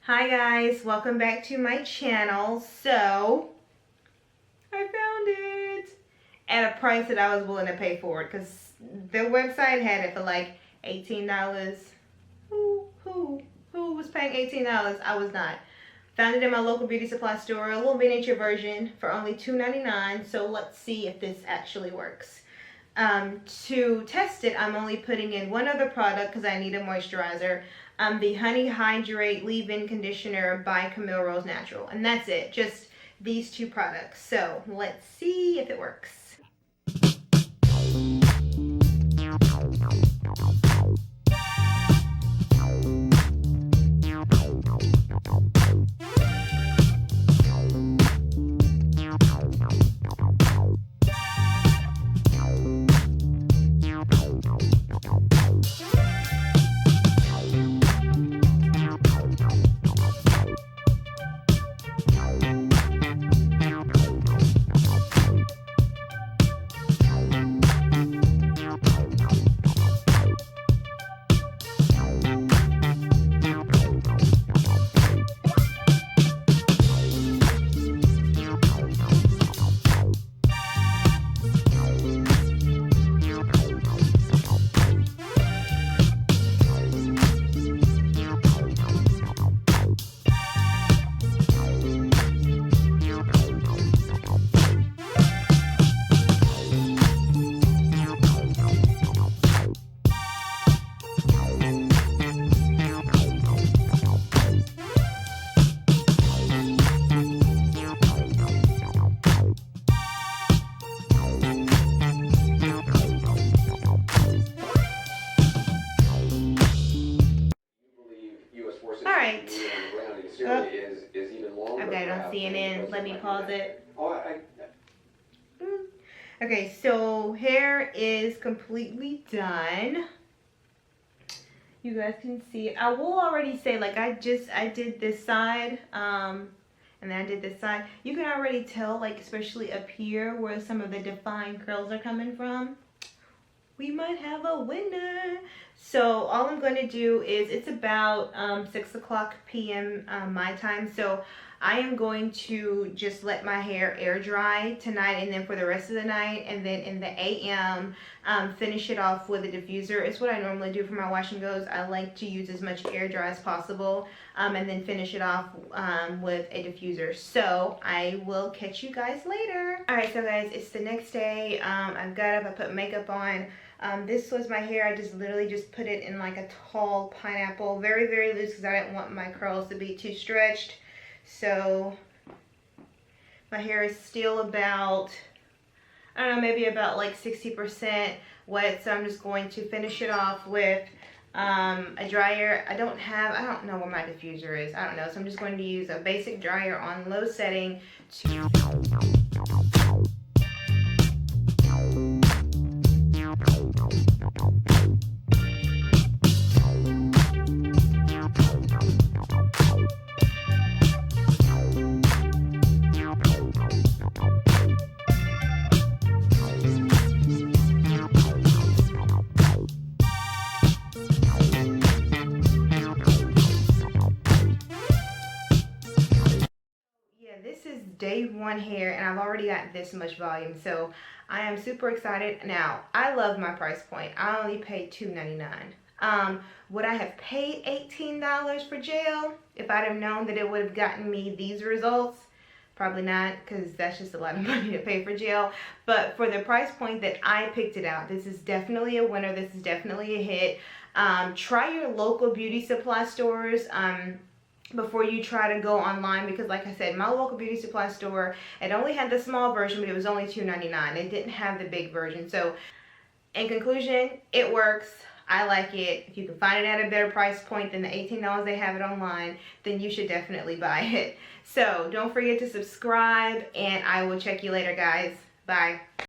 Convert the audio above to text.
Hi guys, welcome back to my channel. So I found it at a price that I was willing to pay for it because the website had it for like $18. Who was paying $18? I was not. Found it in my local beauty supply store, a little miniature version for only $2.99. So let's see if this actually works. To test it, I'm only putting in one other product because I need a moisturizer. The Honey Hydrate Leave-In Conditioner by Camille Rose Natural. And that's it, just these two products. So let's see if it works. Alright. Oh. I've got it on CNN. Let me pause it. Okay, so hair is completely done. You guys can see it. I will already say, like, I did this side, and then I did this side. You can already tell, like, especially up here where some of the defined curls are coming from. We might have a winner. So all I'm going to do is, it's about 6 o'clock p.m. My time. So I am going to just let my hair air dry tonight and then for the rest of the night. And then in the a.m. Finish it off with a diffuser. It's what I normally do for my wash and goes. I like to use as much air dry as possible. And then finish it off with a diffuser. So I will catch you guys later. Alright, so guys, it's the next day. I got up, I put makeup on. This was my hair. I just literally just put it in like a tall pineapple, very, very loose because I didn't want my curls to be too stretched. So my hair is still about, I don't know, maybe about like 60% wet. So I'm just going to finish it off with a dryer. I don't know where my diffuser is. I don't know. So I'm just going to use a basic dryer on low setting to day one hair, and I've already got this much volume, so I am super excited. Now, I love my price point. I only paid $2.99. Would I have paid $18 for gel if I'd have known that it would have gotten me these results? Probably not, because that's just a lot of money to pay for gel. But for the price point that I picked it out, this is definitely a winner. This is definitely a hit. Try your local beauty supply stores before you try to go online, because like I said, my local beauty supply store, it only had the small version, but it was only $2.99. It didn't have the big version. So in conclusion, it works. I like it. If you can find it at a better price point than the $18 they have it online, then you should definitely buy it. So don't forget to subscribe, and I will check you later, guys. Bye.